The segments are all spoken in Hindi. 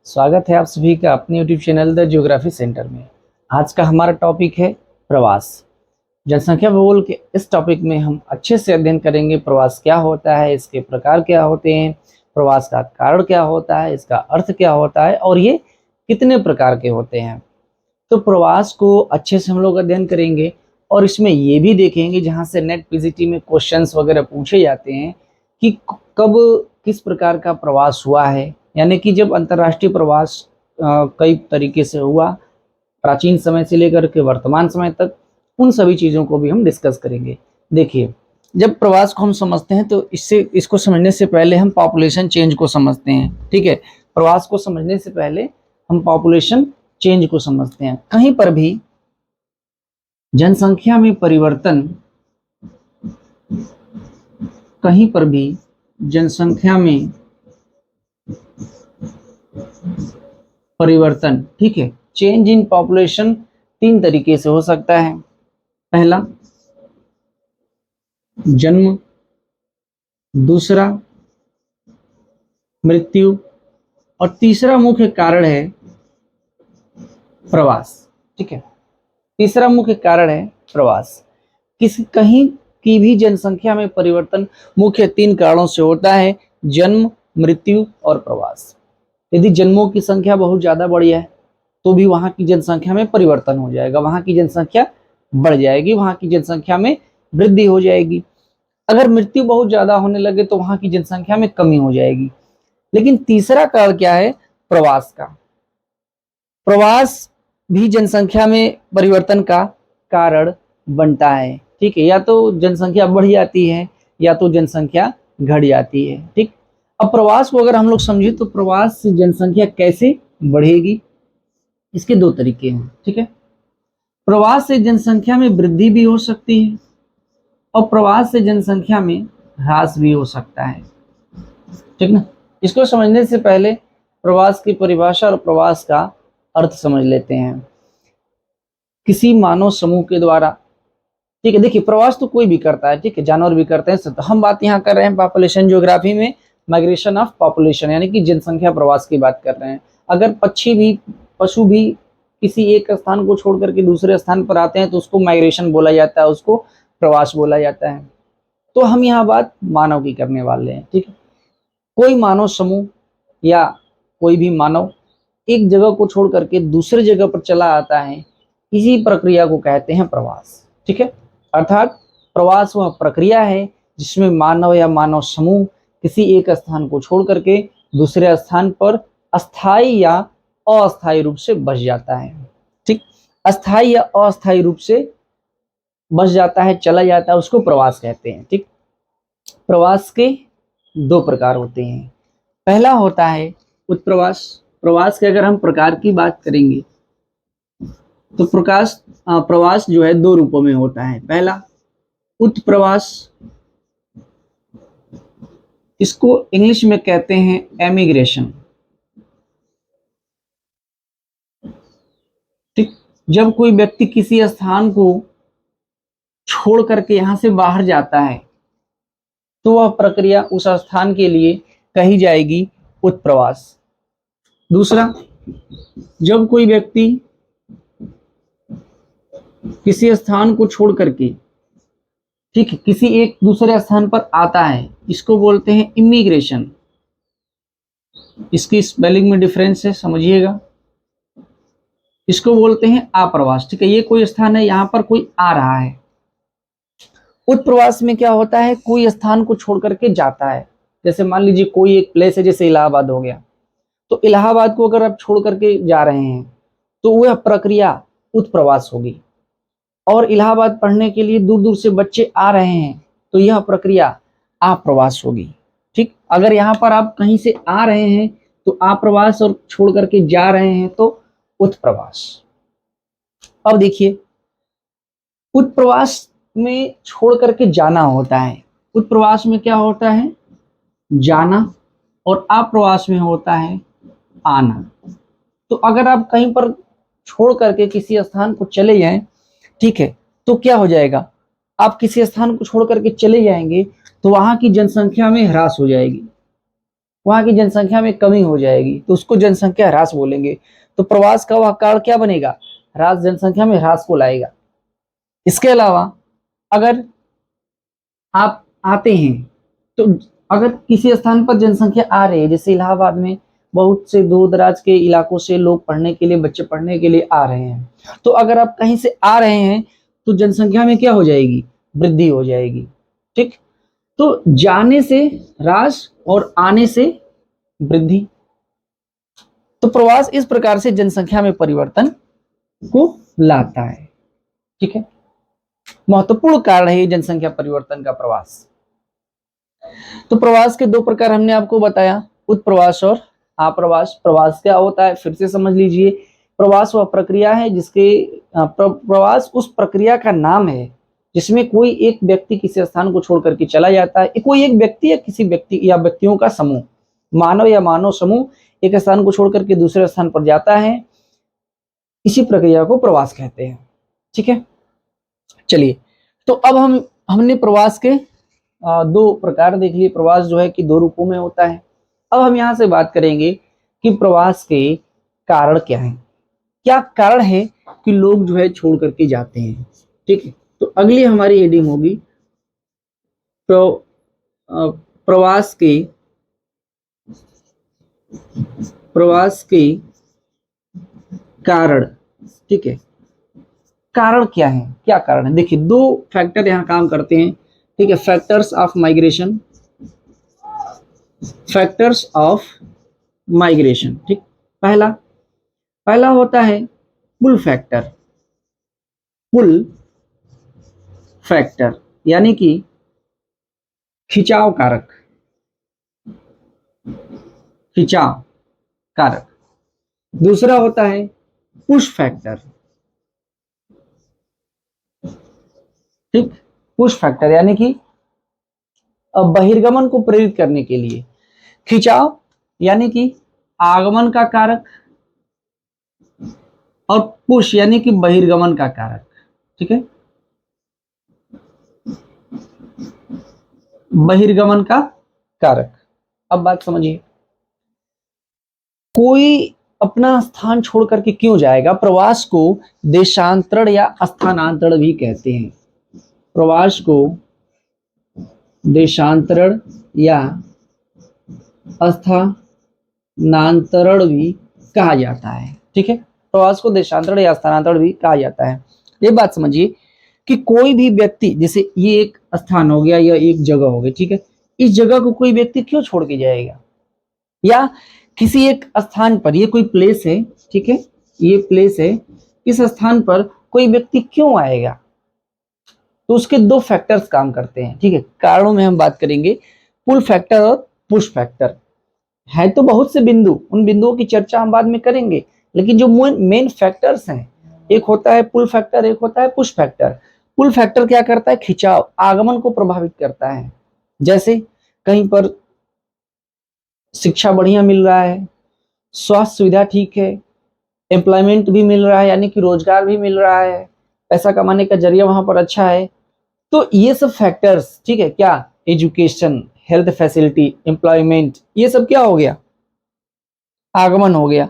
स्वागत है आप सभी का अपने YouTube channel the geography centre में। आज का हमारा टॉपिक है प्रवास। जनसंख्या भूगोल के इस टॉपिक में हम अच्छे से अध्ययन करेंगे प्रवास क्या होता है, इसके प्रकार क्या होते हैं, प्रवास का कारण क्या होता है, इसका अर्थ क्या होता है और ये कितने प्रकार के होते हैं। तो प्रवास को अच्छे से हम लोग अध्ययन करेंगे और इसमें ये भी देखेंगे जहाँ से नेट पीजीटी में क्वेश्चंस वगैरह पूछे जाते हैं कि कब किस प्रकार का प्रवास हुआ है, यानी कि जब अंतर्राष्ट्रीय प्रवास कई तरीके से हुआ, प्राचीन समय से लेकर के वर्तमान समय तक, उन सभी चीज़ों को भी हम डिस्कस करेंगे। देखिए, जब प्रवास को हम समझते हैं तो इसको समझने से पहले हम पॉपुलेशन चेंज को समझते हैं। ठीक है, प्रवास को समझने से पहले हम पॉपुलेशन चेंज को समझते हैं। कहीं पर भी जनसंख्या में परिवर्तन, कहीं पर भी जनसंख्या में परिवर्तन, ठीक है, चेंज इन पॉपुलेशन तीन तरीके से हो सकता है। पहला जन्म, दूसरा मृत्यु और तीसरा मुख्य कारण है प्रवास। ठीक है, तीसरा मुख्य कारण है प्रवास। कहीं की भी जनसंख्या में परिवर्तन मुख्य तीन कारणों से होता है: जन्म, मृत्यु और प्रवास। यदि जन्मों की संख्या बहुत ज्यादा बढ़ी है तो भी वहां की जनसंख्या में परिवर्तन हो जाएगा, वहां की जनसंख्या बढ़ जाएगी, वहां की जनसंख्या में वृद्धि हो जाएगी। अगर मृत्यु बहुत ज्यादा होने लगे तो वहां की जनसंख्या में कमी हो जाएगी। लेकिन तीसरा कारण क्या है? प्रवास का। प्रवास भी जनसंख्या में परिवर्तन का कारण बनता है। ठीक है, या तो जनसंख्या बढ़ जाती है या तो जनसंख्या घट जाती है। ठीक, अब प्रवास को अगर हम लोग समझे तो प्रवास से जनसंख्या कैसे बढ़ेगी, इसके दो तरीके हैं। ठीक है, प्रवास से जनसंख्या में वृद्धि भी हो सकती है और प्रवास से जनसंख्या में ह्रास भी हो सकता है। ठीक ना, इसको समझने से पहले प्रवास की परिभाषा और प्रवास का अर्थ समझ लेते हैं। किसी मानव समूह के द्वारा, ठीक है, देखिए प्रवास तो कोई भी करता है, ठीक है, जानवर भी करते हैं सब। हम बात यहाँ कर रहे हैं पॉपुलेशन ज्योग्राफी में माइग्रेशन ऑफ पॉपुलेशन, यानी कि जनसंख्या प्रवास की बात कर रहे हैं। अगर पशु भी किसी एक स्थान को छोड़ करके दूसरे स्थान पर आते हैं तो उसको माइग्रेशन बोला जाता है, उसको प्रवास बोला जाता है। तो हम यहाँ बात मानव की करने वाले हैं। ठीक है, कोई मानव समूह या कोई भी मानव एक जगह को छोड़ करके दूसरे जगह पर चला आता है, इसी प्रक्रिया को कहते हैं प्रवास। ठीक है, अर्थात प्रवास वह प्रक्रिया है जिसमें मानव या मानव समूह किसी एक स्थान को छोड़ करके दूसरे स्थान पर अस्थायी या अस्थायी रूप से बस जाता है। ठीक, अस्थायी या अस्थायी रूप से बस जाता है, चला जाता है, उसको प्रवास कहते हैं। ठीक, प्रवास के दो प्रकार होते हैं। पहला होता है उत्प्रवास। प्रवास के अगर हम प्रकार की बात करेंगे तो प्रवास जो है दो रूपों में होता है। पहला उत्प्रवास, इसको इंग्लिश में कहते हैं एमिग्रेशन। ठीक, जब कोई व्यक्ति किसी स्थान को छोड़ करके यहां से बाहर जाता है तो वह प्रक्रिया उस स्थान के लिए कही जाएगी उत्प्रवास। दूसरा, जब कोई व्यक्ति किसी स्थान को छोड़ करके, ठीक है, किसी एक दूसरे स्थान पर आता है, इसको बोलते हैं इमिग्रेशन। इसकी स्पेलिंग में डिफरेंस है, समझिएगा। इसको बोलते हैं आप्रवास। ठीक है, ये कोई स्थान है, यहां पर कोई आ रहा है। उत्प्रवास में क्या होता है? कोई स्थान को छोड़ करके जाता है। जैसे मान लीजिए कोई एक प्लेस है, जैसे इलाहाबाद हो गया, तो इलाहाबाद को अगर आप छोड़ करके जा रहे हैं तो वह प्रक्रिया उत्प्रवास होगी। और इलाहाबाद पढ़ने के लिए दूर दूर से बच्चे आ रहे हैं तो यह प्रक्रिया आप्रवास होगी। ठीक, अगर यहाँ पर आप कहीं से आ रहे हैं तो आप्रवास, और छोड़ करके जा रहे हैं तो उत्प्रवास। अब देखिए, उत्प्रवास में छोड़ करके जाना होता है। उत्प्रवास में क्या होता है? जाना, और आप्रवास में होता है आना। तो अगर आप कहीं पर छोड़ करके किसी स्थान को चले जाएं, ठीक है, तो क्या हो जाएगा? आप किसी स्थान को छोड़ करके चले जाएंगे तो वहां की जनसंख्या में ह्रास हो जाएगी। वहां की जनसंख्या में कमी हो जाएगी, तो उसको जनसंख्या ह्रास बोलेंगे। तो प्रवास का वह कारण क्या बनेगा? ह्रास, जनसंख्या में ह्रास को लाएगा। इसके अलावा अगर आप आते हैं तो अगर किसी स्थान पर जनसंख्या आ रही है, जैसे इलाहाबाद में बहुत से दूर दराज के इलाकों से लोग पढ़ने के लिए, बच्चे पढ़ने के लिए आ रहे हैं, तो अगर आप कहीं से आ रहे हैं तो जनसंख्या में क्या हो जाएगी? वृद्धि हो जाएगी। ठीक, तो जाने से ह्रास और आने से वृद्धि। तो प्रवास इस प्रकार से जनसंख्या में परिवर्तन को लाता है। ठीक है, महत्वपूर्ण कारण है जनसंख्या परिवर्तन का प्रवास। तो प्रवास के दो प्रकार हमने आपको बताया, उत्प्रवास और आप्रवास। प्रवास क्या होता है फिर से समझ लीजिए। प्रवास वह प्रक्रिया है जिसके प्रवास उस प्रक्रिया का नाम है जिसमें कोई एक व्यक्ति किसी स्थान को छोड़ करके चला जाता है। कोई एक व्यक्ति या किसी व्यक्ति या व्यक्तियों का समूह, मानव या मानव समूह एक स्थान को छोड़ करके दूसरे स्थान पर जाता है, इसी प्रक्रिया को प्रवास कहते हैं। ठीक है, चलिए, तो अब हमने प्रवास के दो प्रकार देख लिए। प्रवास जो है कि दो रूपों में होता है। अब हम यहाँ से बात करेंगे कि प्रवास के कारण क्या है, क्या कारण है कि लोग जो है छोड़ करके जाते हैं। ठीक है, तो अगली हमारी हेडिंग होगी प्रवास के कारण। ठीक है, कारण क्या है, क्या कारण है? देखिए, दो फैक्टर यहाँ काम करते हैं। ठीक है, factors of migration, factors of migration. ठीक, पहला होता है पुल फैक्टर। पुल फैक्टर यानी कि खिंचाव कारक, खिंचाव कारक। दूसरा होता है पुश फैक्टर। ठीक, पुश फैक्टर यानी कि बहिर्गमन को प्रेरित करने के लिए। खिंचाव यानी कि आगमन का कारक, और पुश यानी कि बहिर्गमन का कारक। ठीक है, बहिर्गमन का कारक। अब बात समझिए, कोई अपना स्थान छोड़ करके क्यों जाएगा? प्रवास को देशांतरण या स्थानांतरण भी कहते हैं। प्रवास को देशांतरण या स्थानांतरण भी कहा जाता है। ठीक है, प्रवास को देशांतरण या स्थानांतरण भी कहा जाता है। ये बात समझिए कि कोई भी व्यक्ति, जैसे ये एक स्थान हो गया या एक जगह हो गई, ठीक है, इस जगह को कोई व्यक्ति क्यों छोड़ के जाएगा? या किसी एक स्थान पर, ये कोई प्लेस है, ठीक है, ये प्लेस है, इस स्थान पर कोई व्यक्ति क्यों आएगा? तो उसके दो फैक्टर्स काम करते हैं। ठीक है, कारणों में हम बात करेंगे, पुल फैक्टर और पुश फैक्टर। है तो बहुत से बिंदु, उन बिंदुओं की चर्चा हम बाद में करेंगे, लेकिन जो मेन फैक्टर्स हैं, एक होता है पुल फैक्टर, एक होता है पुश फैक्टर। पुल फैक्टर क्या करता है? खिंचाव, आगमन को प्रभावित करता है। जैसे कहीं पर शिक्षा बढ़िया मिल रहा है, स्वास्थ्य सुविधा ठीक है, एम्प्लॉयमेंट भी मिल रहा है यानी कि रोजगार भी मिल रहा है, पैसा कमाने का जरिया वहां पर अच्छा है, तो ये सब फैक्टर्स, ठीक है, क्या, एजुकेशन, हेल्थ फैसिलिटी, एम्प्लॉयमेंट, ये सब क्या हो गया? आगमन हो गया,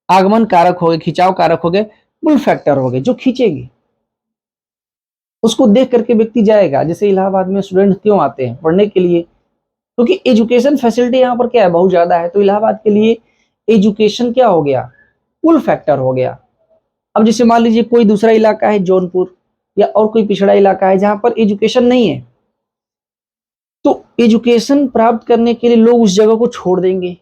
आगमन कारक हो गए, खिंचाव कारक हो गए, पुल फैक्टर हो गए, जो खींचेगी। उसको देख करके व्यक्ति जाएगा। जैसे इलाहाबाद में स्टूडेंट क्यों आते हैं? पढ़ने के लिए, क्योंकि एजुकेशन फैसिलिटी यहाँ पर क्या है? बहुत ज्यादा है। तो इलाहाबाद के लिए एजुकेशन क्या हो गया? पुल फैक्टर हो गया। अब जैसे मान लीजिए कोई दूसरा इलाका है, जौनपुर या और कोई पिछड़ा इलाका है जहां पर एजुकेशन नहीं है, तो एजुकेशन प्राप्त करने के लिए लोग उस जगह को छोड़ देंगे,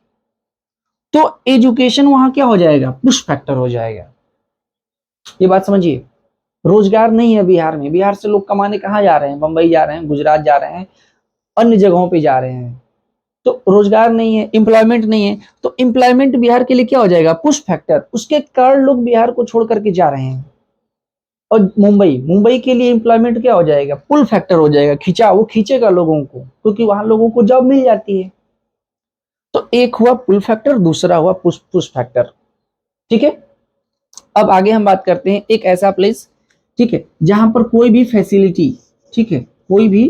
तो एजुकेशन वहां क्या हो जाएगा? पुश फैक्टर हो जाएगा। ये बात समझिए। रोजगार नहीं है बिहार में, बिहार से लोग कमाने कहाँ जा रहे हैं? बंबई जा रहे हैं, गुजरात जा रहे हैं, अन्य जगहों पे जा रहे हैं, तो रोजगार नहीं है, एम्प्लॉयमेंट नहीं है, तो एम्प्लॉयमेंट बिहार के लिए क्या हो जाएगा? Push factor. उसके कारण लोग बिहार को छोड़ करके जा रहे हैं। और मुंबई के लिए एम्प्लॉयमेंट क्या हो जाएगा? पुल फैक्टर हो जाएगा, खिंचा, वो खींचेगा लोगों को, क्योंकि वहां लोगों को जॉब मिल जाती है। तो एक हुआ पुल फैक्टर, दूसरा हुआ पुश फैक्टर। ठीक है, अब आगे हम बात करते हैं एक ऐसा प्लेस, ठीक है, जहां पर कोई भी फैसिलिटी, ठीक है, कोई भी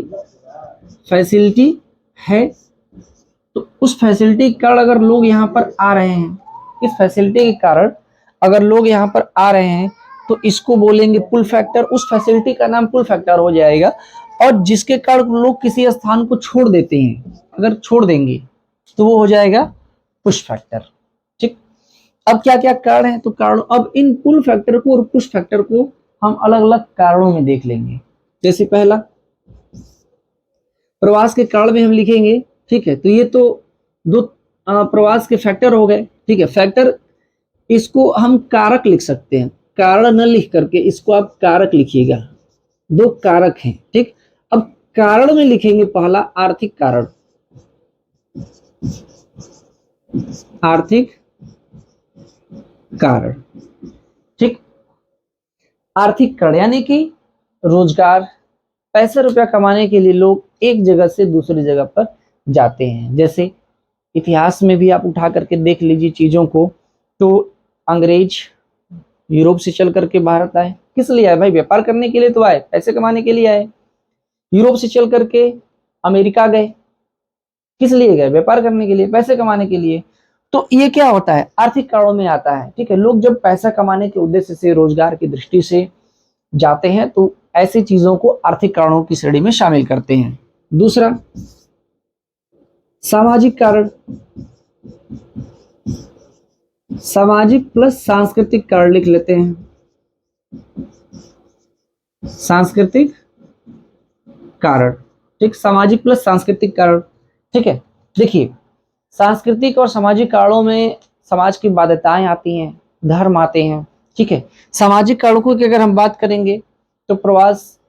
फैसिलिटी है तो उस फैसिलिटी के कारण अगर लोग यहाँ पर आ रहे हैं, इस फैसिलिटी के कारण अगर लोग यहाँ पर आ रहे हैं तो इसको बोलेंगे पुल फैक्टर, उस फैसिलिटी का नाम पुल फैक्टर हो जाएगा। और जिसके कारण लोग किसी स्थान को छोड़ देते हैं, अगर छोड़ देंगे तो वो हो जाएगा पुश फैक्टर। ठीक, अब क्या क्या कारण है, तो कारण अब इन पुल फैक्टर को और पुश फैक्टर को हम अलग अलग कारणों में देख लेंगे। जैसे पहला प्रवास के कारण में हम लिखेंगे, ठीक है, तो ये तो दो प्रवास के फैक्टर हो गए। ठीक है, फैक्टर इसको हम कारक लिख सकते हैं, कारण न लिख करके इसको आप कारक लिखिएगा, दो कारक हैं। ठीक, अब कारण में लिखेंगे पहला आर्थिक कारण, आर्थिक कारण। ठीक, आर्थिक कारण यानी कि रोजगार, पैसे रुपया कमाने के लिए लोग एक जगह से दूसरी जगह पर जाते हैं। जैसे इतिहास में भी आप उठा करके देख लीजिए चीजों को, तो अंग्रेज यूरोप से चल करके भारत आए, किस लिए आए भाई? व्यापार करने के लिए तो आए, पैसे कमाने के लिए आए। यूरोप से चल करके अमेरिका गए, किस लिए गए? व्यापार करने के लिए, पैसे कमाने के लिए। तो ये क्या होता है? आर्थिक कारणों में आता है। ठीक है, लोग जब पैसा कमाने के उद्देश्य से, रोजगार की दृष्टि से जाते हैं तो ऐसी चीजों को आर्थिक कारणों की श्रेणी में शामिल करते हैं। दूसरा सामाजिक कारण, सामाजिक प्लस सांस्कृतिक कारण लिख लेते हैं, सांस्कृतिक कारण। ठीक, सामाजिक प्लस सांस्कृतिक कारण। ठीक है, देखिए सांस्कृतिक और सामाजिक कारणों में समाज की बाध्यताएं आती हैं, धर्म आते हैं। ठीक है, सामाजिक कारणों की अगर हम बात करेंगे तो प्रवास,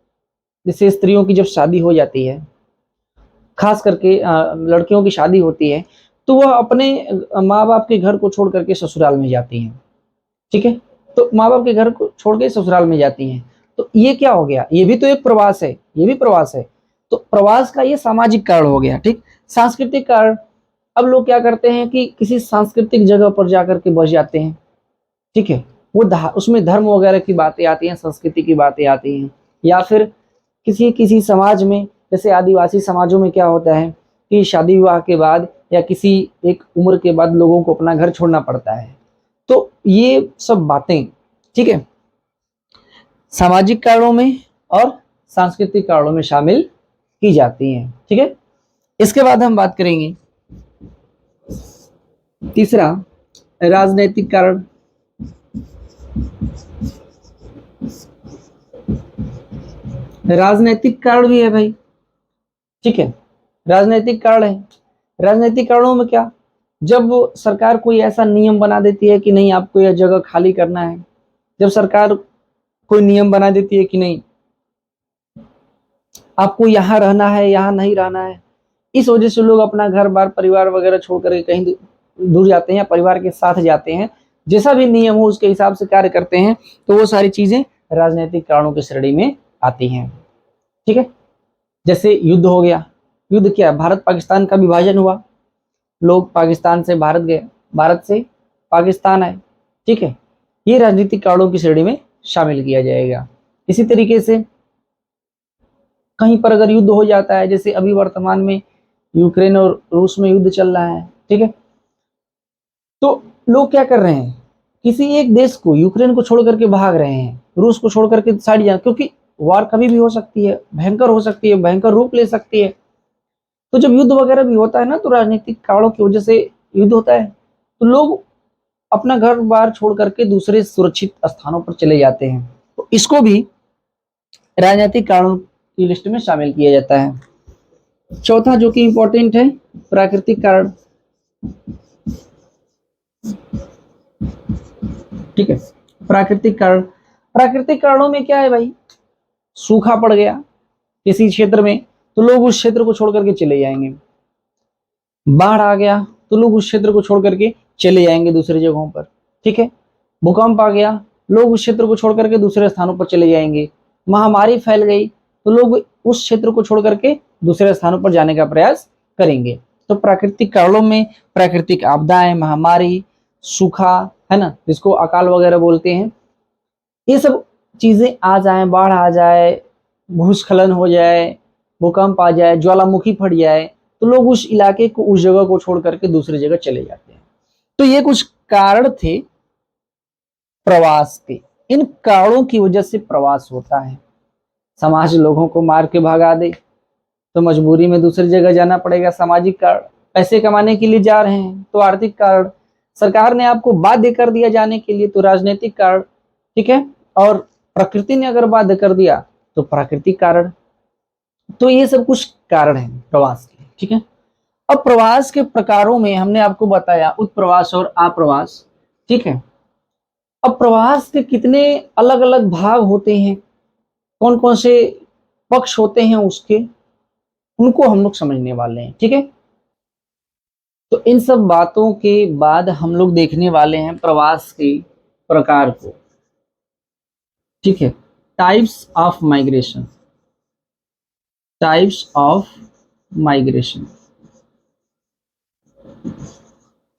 जैसे स्त्रियों की जब शादी हो जाती है, खास करके लड़कियों की शादी होती है, तो वह अपने माँ बाप के घर को छोड़ करके ससुराल में जाती हैं। ठीक है, तो माँ बाप के घर को छोड़ के ससुराल में जाती हैं, तो ये क्या हो गया? ये भी तो एक प्रवास है, ये भी प्रवास है। तो प्रवास का ये सामाजिक कारण हो गया। ठीक, सांस्कृतिक कारण, अब लोग क्या करते हैं कि किसी सांस्कृतिक जगह पर जाकर के बस जाते हैं। ठीक है, वो उसमें धर्म वगैरह की बातें आती हैं, संस्कृति की बातें आती हैं। या फिर किसी किसी समाज में, जैसे आदिवासी समाजों में क्या होता है कि शादी विवाह के बाद या किसी एक उम्र के बाद लोगों को अपना घर छोड़ना पड़ता है। तो ये सब बातें, ठीक है, सामाजिक कारणों में और सांस्कृतिक कारणों में शामिल की जाती हैं। ठीक है, इसके बाद हम बात करेंगे तीसरा राजनीतिक कारण। राजनीतिक कारण भी है भाई। ठीक है, राजनीतिक कारण है। राजनीतिक कारणों में क्या, जब सरकार कोई ऐसा नियम बना देती है कि नहीं आपको यह जगह खाली करना है, जब सरकार कोई नियम बना देती है कि नहीं आपको यहाँ रहना है, यहाँ नहीं रहना है, इस वजह से लोग अपना घर बार परिवार वगैरह छोड़ करके कहीं दूर जाते हैं या परिवार के साथ जाते हैं। जैसा भी नियम हो उसके हिसाब से कार्य करते हैं, तो वो सारी चीजें राजनीतिक कारणों की श्रेणी में आती हैं। ठीक है, जैसे युद्ध हो गया। युद्ध क्या, भारत पाकिस्तान का विभाजन हुआ, लोग पाकिस्तान से भारत गए, भारत से पाकिस्तान आए। ठीक है, ये राजनीतिक कारणों की श्रेणी में शामिल किया जाएगा। इसी तरीके से कहीं पर अगर युद्ध हो जाता है, जैसे अभी वर्तमान में यूक्रेन और रूस में युद्ध चल रहा है। ठीक है, तो लोग क्या कर रहे हैं, किसी एक देश को, यूक्रेन को छोड़ करके भाग रहे हैं, रूस को छोड़ करके साइड जा, क्योंकि वार कभी भी हो सकती है, भयंकर हो सकती है, भयंकर रूप ले सकती है। तो जब युद्ध वगैरह भी होता है ना, तो राजनीतिक कारणों की वजह से युद्ध होता है, तो लोग अपना घर बार छोड़ करके दूसरे सुरक्षित स्थानों पर चले जाते हैं। तो इसको भी राजनीतिक कारणों की लिस्ट में शामिल किया जाता है। चौथा जो कि इंपॉर्टेंट है, प्राकृतिक कारण। ठीक है, प्राकृतिक कारण। प्राकृतिक कारणों में क्या है भाई, सूखा पड़ गया किसी क्षेत्र में तो लोग उस क्षेत्र को छोड़ करके चले जाएंगे, बाढ़ आ गया तो लोग उस क्षेत्र को छोड़ करके चले जाएंगे दूसरी जगहों पर। ठीक है, भूकंप आ गया, लोग उस क्षेत्र को छोड़ करके दूसरे स्थानों पर चले जाएंगे। महामारी फैल गई तो लोग उस क्षेत्र को छोड़ करके दूसरे स्थानों पर जाने का प्रयास करेंगे। तो प्राकृतिक कारणों में प्राकृतिक आपदाएं, महामारी, सूखा, है ना, जिसको अकाल वगैरह बोलते हैं, ये सब चीजें आ जाए, बाढ़ आ जाए, भूस्खलन हो जाए, भूकंप आ जाए, ज्वालामुखी फट जाए, तो लोग उस इलाके को, उस जगह को छोड़ करके दूसरी जगह चले जाते हैं। तो ये कुछ कारण थे प्रवास के। इन कारणों की वजह से प्रवास होता है। समाज लोगों को मार के भगा दे तो मजबूरी में दूसरी जगह जाना पड़ेगा, सामाजिक कारण। पैसे कमाने के लिए जा रहे हैं तो आर्थिक कारण। सरकार ने आपको बाध्य कर दिया जाने के लिए तो राजनीतिक कारण, ठीक है। और प्रकृति ने अगर बाध्य कर दिया तो प्राकृतिक कारण। तो ये सब कुछ कारण है प्रवास के, ठीक है। अब प्रवास के प्रकारों में हमने आपको बताया उत्प्रवास और आप्रवास, ठीक है। अब प्रवास के कितने अलग अलग भाग होते हैं, कौन कौन से पक्ष होते हैं उसके, उनको हम लोग समझने वाले हैं, ठीक है। तो इन सब बातों के बाद हम लोग देखने वाले हैं प्रवास के प्रकार को, ठीक है। Types of migration, types of migration,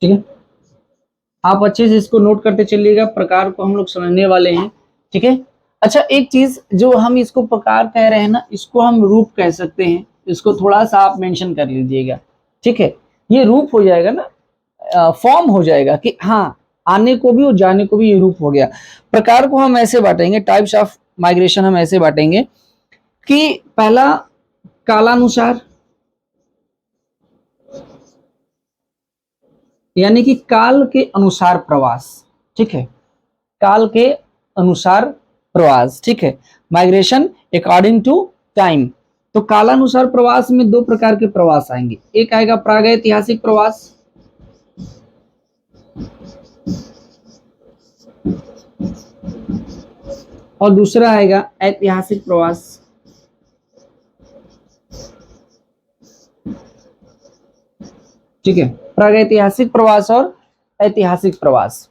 ठीक है। आप अच्छे से इसको नोट करते चलिएगा, प्रकार को हम लोग समझने वाले हैं, ठीक है। अच्छा, एक चीज जो हम इसको प्रकार कह रहे हैं ना, इसको हम रूप कह सकते हैं। इसको थोड़ा सा आप मेंशन कर लीजिएगा, ठीक है। ये रूप हो जाएगा ना, फॉर्म हो जाएगा कि हाँ, आने को भी और जाने को भी ये रूप हो गया। प्रकार को हम ऐसे बांटेंगे, टाइप्स ऑफ माइग्रेशन हम ऐसे बांटेंगे कि पहला कालानुसार, यानी कि काल के अनुसार प्रवास, ठीक है। काल के अनुसार प्रवास, ठीक है। Migration according to time. तो कालानुसार प्रवास में दो प्रकार के प्रवास आएंगे। एक आएगा प्रागैतिहासिक प्रवास, और दूसरा आएगा ऐतिहासिक प्रवास। ठीक है, प्रागैतिहासिक प्रवास और ऐतिहासिक प्रवास।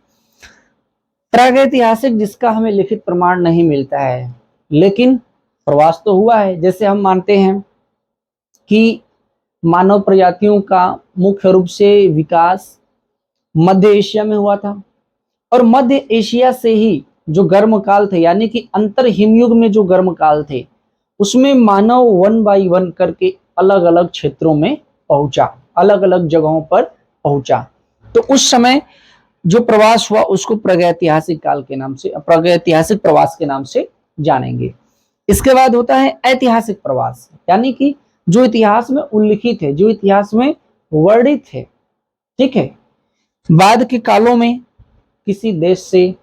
प्रागैतिहासिक जिसका हमें लिखित प्रमाण नहीं मिलता है, लेकिन प्रवास तो हुआ है। जैसे हम मानते हैं कि मानव प्रजातियों का मुख्य रूप से विकास मध्य एशिया में हुआ था, और मध्य एशिया से ही जो गर्म काल थे, यानी कि अंतर हिमयुग में जो गर्म काल थे, उसमें मानव 1 बाई 1 करके अलग अलग क्षेत्रों में पहुंचा, अलग अलग जगहों पर पहुंचा। तो उस समय जो प्रवास हुआ उसको प्रागैतिहासिक काल के नाम से, प्रागैतिहासिक प्रवास के नाम से जानेंगे। इसके बाद होता है ऐतिहासिक प्रवास, यानी कि जो इतिहास में उल्लिखित है, जो इतिहास में वर्णित है, ठीक है। बाद के कालों में किसी देश से,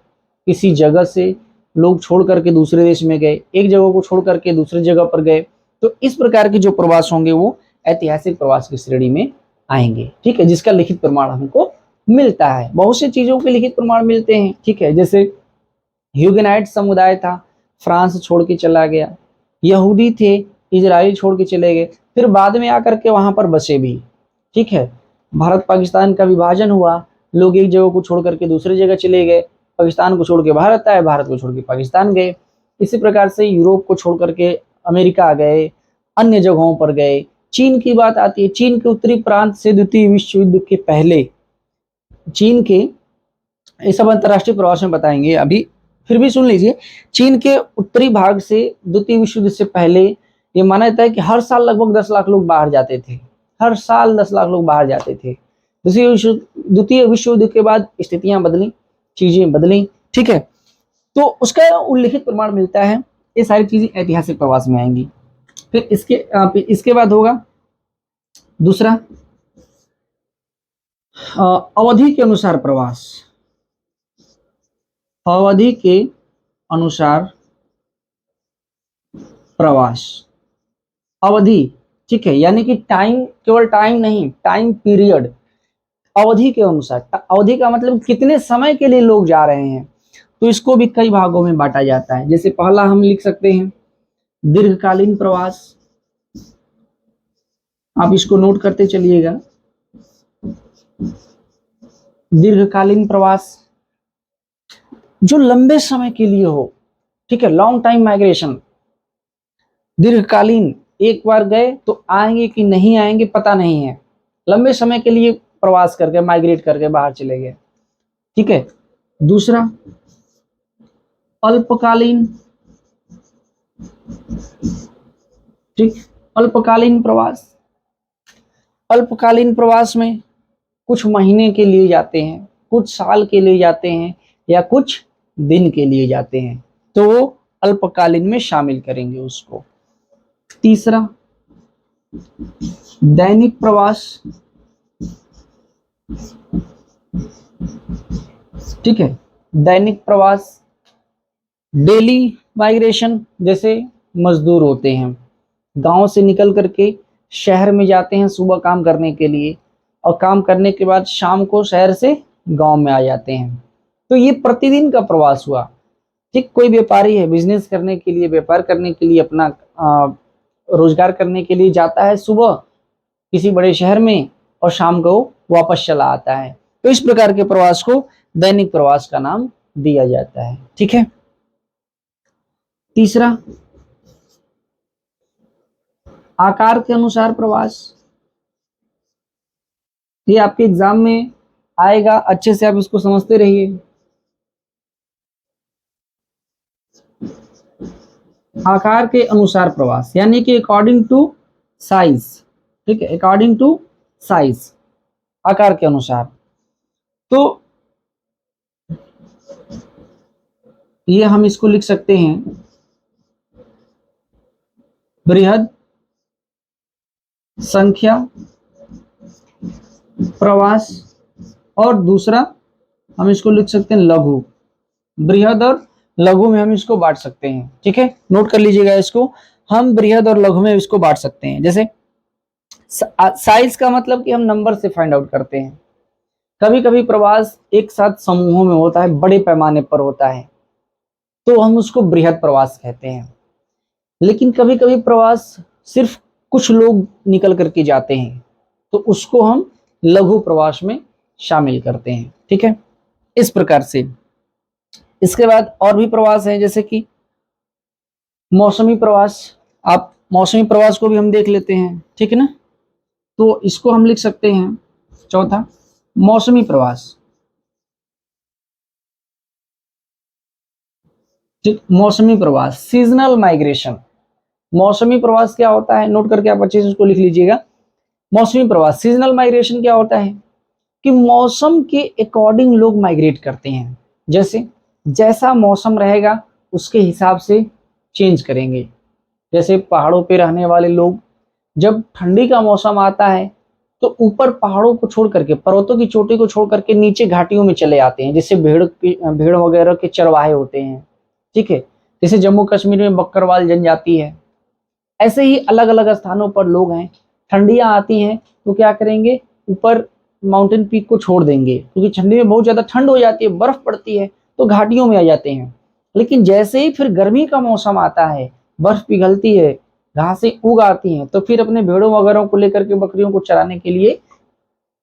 किसी जगह से लोग छोड़ करके दूसरे देश में गए, एक जगह को छोड़ करके दूसरी जगह पर गए। तो इस प्रकार के जो प्रवास होंगे वो ऐतिहासिक प्रवास की श्रेणी में आएंगे, ठीक है, जिसका लिखित प्रमाण हमको मिलता है। बहुत सी चीजों के लिखित प्रमाण मिलते हैं, ठीक है। जैसे ह्यूगेनाइट समुदाय था, फ्रांस छोड़ के चला गया। यहूदी थे, इजराइल छोड़ के चले गए, फिर बाद में आकर के वहां पर बसे भी, ठीक है। भारत पाकिस्तान का विभाजन हुआ, लोग एक जगह को छोड़ करके दूसरी जगह चले गए। पाकिस्तान को छोड़ के भारत आए, भारत को छोड़ के पाकिस्तान गए। इसी प्रकार से यूरोप को छोड़ करके अमेरिका आ गए, अन्य जगहों पर गए। चीन की बात आती है, चीन के उत्तरी प्रांत से द्वितीय विश्व युद्ध के पहले चीन के, ये सब अंतरराष्ट्रीय प्रवास में बताएंगे अभी, फिर भी सुन लीजिए। चीन के उत्तरी भाग से द्वितीय विश्व युद्ध से पहले ये माना जाता है कि हर साल लगभग 10 लाख लोग बाहर जाते थे, हर साल 10 लाख लोग बाहर जाते थे। द्वितीय विश्व युद्ध के बाद स्थितियां बदली, चीजें बदली, ठीक है। तो उसका उल्लिखित प्रमाण मिलता है। ये सारी चीजें ऐतिहासिक प्रवास में आएंगी। फिर इसके बाद होगा दूसरा अवधि के अनुसार प्रवास। अवधि के अनुसार प्रवास, अवधि, ठीक है, यानी कि टाइम, केवल टाइम नहीं, टाइम पीरियड, अवधि के अनुसार। अवधि का मतलब कितने समय के लिए लोग जा रहे हैं, तो इसको भी कई भागों में बांटा जाता है। जैसे पहला हम लिख सकते हैं दीर्घकालीन प्रवास, आप इसको नोट करते चलिएगा। दीर्घकालीन प्रवास जो लंबे समय के लिए हो, ठीक है, लॉन्ग टाइम माइग्रेशन। दीर्घकालीन, एक बार गए तो आएंगे कि नहीं आएंगे पता नहीं है, लंबे समय के लिए प्रवास करके, माइग्रेट करके बाहर चले गए, ठीक है। दूसरा अल्पकालीन, ठीक, अल्पकालीन प्रवास। अल्पकालीन प्रवास में कुछ महीने के लिए जाते हैं, कुछ साल के लिए जाते हैं या कुछ दिन के लिए जाते हैं, तो वो अल्पकालीन में शामिल करेंगे उसको। तीसरा, दैनिक प्रवास। ठीक है, दैनिक प्रवास, डेली माइग्रेशन, जैसे मजदूर होते हैं, गांव से निकल करके शहर में जाते हैं सुबह काम करने के लिए, और काम करने के बाद शाम को शहर से गांव में आ जाते हैं, तो ये प्रतिदिन का प्रवास हुआ। ठीक, कोई व्यापारी है, बिजनेस करने के लिए, व्यापार करने के लिए, अपना रोजगार करने के लिए जाता है सुबह किसी बड़े शहर में और शाम को वापस चला आता है, तो इस प्रकार के प्रवास को दैनिक प्रवास का नाम दिया जाता है। ठीक है। तीसरा, आकार के अनुसार प्रवास। ये आपके एग्जाम में आएगा, अच्छे से आप इसको समझते रहिए। आकार के अनुसार प्रवास यानी कि अकॉर्डिंग टू साइज। ठीक है, अकॉर्डिंग टू साइज, आकार के अनुसार। तो ये हम इसको लिख सकते हैं बृहद संख्या प्रवास, और दूसरा हम इसको लिख सकते हैं लघु। बृहद और लघु में हम इसको बांट सकते हैं। ठीक है, नोट कर लीजिएगा इसको, हम बृहद और लघु में इसको बांट सकते हैं। जैसे साइज का मतलब कि हम नंबर से फाइंड आउट करते हैं। कभी कभी प्रवास एक साथ समूहों में होता है, बड़े पैमाने पर होता है, तो हम उसको बृहद प्रवास कहते हैं। लेकिन कभी कभी प्रवास सिर्फ कुछ लोग निकल करके जाते हैं, तो उसको हम लघु प्रवास में शामिल करते हैं। ठीक है, इस प्रकार से। इसके बाद और भी प्रवास है, जैसे कि मौसमी प्रवास। आप मौसमी प्रवास को भी हम देख लेते हैं। ठीक है ना, तो इसको हम लिख सकते हैं चौथा, मौसमी प्रवास। ठीक, मौसमी प्रवास, सीजनल माइग्रेशन। मौसमी प्रवास क्या होता है, नोट करके आप अच्छे से उसको लिख लीजिएगा। मौसमी प्रवास, सीजनल माइग्रेशन क्या होता है कि मौसम के अकॉर्डिंग लोग माइग्रेट करते हैं। जैसे जैसा मौसम रहेगा उसके हिसाब से चेंज करेंगे। जैसे पहाड़ों पे रहने वाले लोग जब ठंडी का मौसम आता है तो ऊपर पहाड़ों को छोड़ करके, पर्वतों की चोटी को छोड़ करके नीचे घाटियों में चले आते हैं, जिससे भेड़ वगैरह के चरवाहे होते हैं। ठीक है, जैसे जम्मू कश्मीर में बकरवाल जनजाति है, ऐसे ही अलग अलग स्थानों पर लोग हैं। ठंडियां आती हैं तो क्या करेंगे, ऊपर माउंटेन पीक को छोड़ देंगे, क्योंकि ठंडी में बहुत ज्यादा ठंड हो जाती है, बर्फ पड़ती है, तो घाटियों में आ जाते हैं। लेकिन जैसे ही फिर गर्मी का मौसम आता है, बर्फ पिघलती है, घासें उग आती हैं, तो फिर अपने भेड़ों वगैरह को लेकर के, बकरियों को चराने के लिए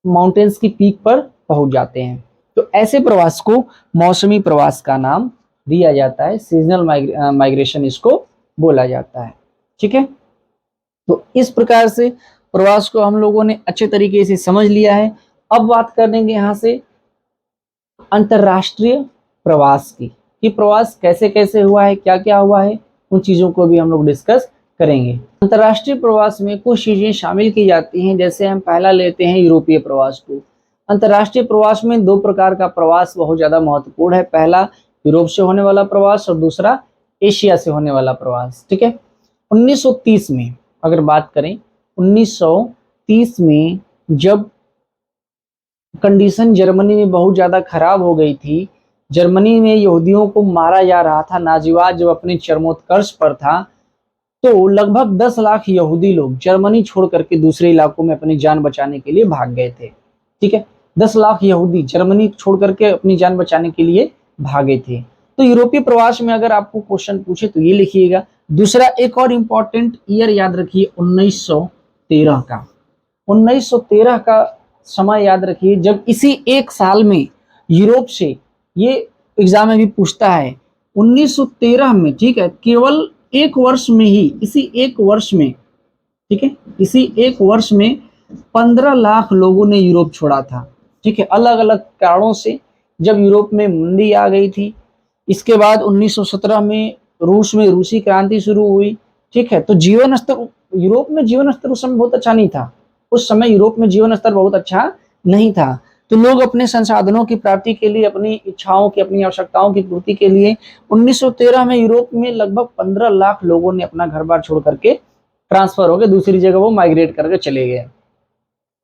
माउंटेन्स की पीक पर पहुंच जाते हैं। तो ऐसे प्रवास को मौसमी प्रवास का नाम दिया जाता है, सीजनल माइग्रेशन इसको बोला जाता है। ठीक है, तो इस प्रकार से प्रवास को हम लोगों ने अच्छे तरीके से समझ लिया है। अब बात करेंगे यहाँ से अंतरराष्ट्रीय प्रवास की, कि प्रवास कैसे कैसे हुआ है, क्या क्या हुआ है, उन चीजों को भी हम लोग डिस्कस करेंगे। अंतरराष्ट्रीय प्रवास में कुछ चीजें शामिल की जाती हैं। जैसे हम पहला लेते हैं यूरोपीय प्रवास को। अंतरराष्ट्रीय प्रवास में दो प्रकार का प्रवास बहुत ज्यादा महत्वपूर्ण है। पहला यूरोप से होने वाला प्रवास और दूसरा एशिया से होने वाला प्रवास। ठीक है, 1930 में अगर बात करें, 1930 में जब कंडीशन जर्मनी में बहुत ज्यादा खराब हो गई थी, जर्मनी में यहूदियों को मारा जा रहा था, नाजीवाद जब अपने चरमोत्कर्ष पर था, तो लगभग 10 लाख यहूदी लोग जर्मनी छोड़ करके दूसरे इलाकों में अपनी जान बचाने के लिए भाग गए थे। ठीक है, 10 लाख यहूदी जर्मनी छोड़ करके अपनी जान बचाने के लिए भागे थे। तो यूरोपीय प्रवास में अगर आपको क्वेश्चन पूछे तो ये लिखिएगा। दूसरा, एक और इंपॉर्टेंट ईयर याद रखिए, 1913 का। 1913 का समय याद रखिए, जब इसी एक साल में यूरोप से, ये एग्जाम में भी पूछता है, 1913 में, ठीक है, केवल एक वर्ष में ही, इसी एक वर्ष में, ठीक है, इसी एक वर्ष में 15 लाख लोगों ने यूरोप छोड़ा था। ठीक है, अलग अलग कारणों से, जब यूरोप में मंदी आ गई थी, इसके बाद 1917 में रूस में रूसी क्रांति शुरू हुई। ठीक है, तो जीवन स्तर, यूरोप में जीवन स्तर उस समय बहुत अच्छा नहीं था, उस समय यूरोप में जीवन स्तर बहुत अच्छा नहीं था, तो लोग अपने संसाधनों की प्राप्ति के लिए, अपनी इच्छाओं की, अपनी आवश्यकताओं की पूर्ति के लिए 1913 में यूरोप में लगभग 15 लाख लोगों ने अपना घर बार छोड़ करके ट्रांसफर हो गए, दूसरी जगह वो माइग्रेट करके चले गए।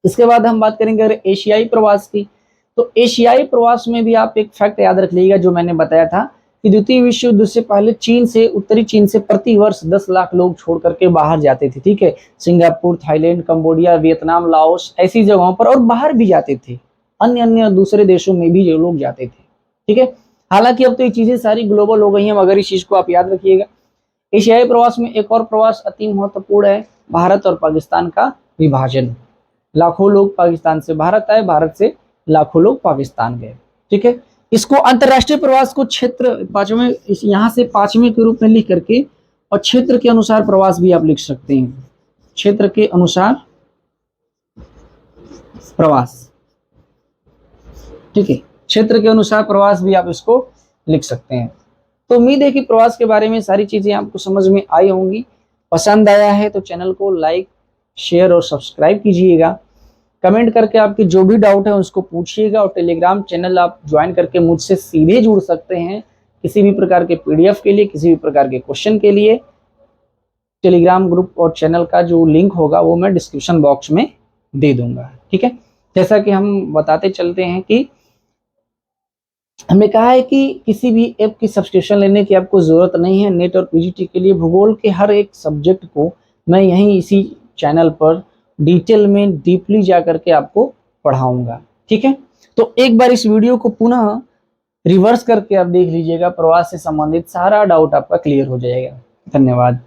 इसके बाद हम बात करेंगे अगर एशियाई प्रवास की, तो एशियाई प्रवास में भी आप एक फैक्ट याद रख लीजिएगा जो मैंने बताया था कि द्वितीय विश्व युद्ध से पहले चीन से, उत्तरी चीन से प्रति वर्ष 10 लाख लोग छोड़ करके बाहर जाते थे, ठीक है। Singapore, Thailand, Cambodia, Vietnam, Laos ऐसी जगहों पर, और बाहर भी जाते थे, अन्य अन्य दूसरे देशों में भी ये लोग जाते थे, ठीक है। हालांकि अब तो ये चीजें सारी ग्लोबल हो गई हैं, मगर इस चीज को आप याद रखिएगा। एशियाई प्रवास में एक और प्रवास अति महत्वपूर्ण है, भारत और पाकिस्तान का विभाजन। लाखों लोग पाकिस्तान से भारत आए, भारत से लाखों लोग पाकिस्तान गए, ठीक है। इसको अंतरराष्ट्रीय प्रवास को क्षेत्र पांचवें, यहां से पांचवें के रूप में लिख करके, और क्षेत्र के अनुसार प्रवास भी आप लिख सकते हैं, क्षेत्र के अनुसार प्रवास, ठीक है। क्षेत्र के अनुसार प्रवास भी आप इसको लिख सकते हैं। तो उम्मीद है कि प्रवास के बारे में सारी चीजें आपको समझ में आई होंगी। पसंद आया है तो चैनल को लाइक, शेयर और सब्सक्राइब कीजिएगा। कमेंट करके आपके जो भी डाउट है उसको पूछिएगा, और टेलीग्राम चैनल आप ज्वाइन करके मुझसे सीधे जुड़ सकते हैं किसी भी प्रकार के पीडीएफ के लिए, किसी भी प्रकार के क्वेश्चन के लिए। टेलीग्राम ग्रुप और चैनल का जो लिंक होगा वो मैं डिस्क्रिप्शन बॉक्स में दे दूंगा, ठीक है। जैसा कि हम बताते चलते हैं कि हमने कहा है कि किसी भी ऐप की सब्सक्रिप्शन लेने की आपको जरूरत नहीं है। नेट और पीजीटी के लिए भूगोल के हर एक सब्जेक्ट को मैं यहीं इसी चैनल पर डिटेल में डीपली जा करके आपको पढ़ाऊंगा, ठीक है। तो एक बार इस वीडियो को पुनः रिवर्स करके आप देख लीजिएगा, प्रवास से संबंधित सारा डाउट आपका क्लियर हो जाएगा। धन्यवाद।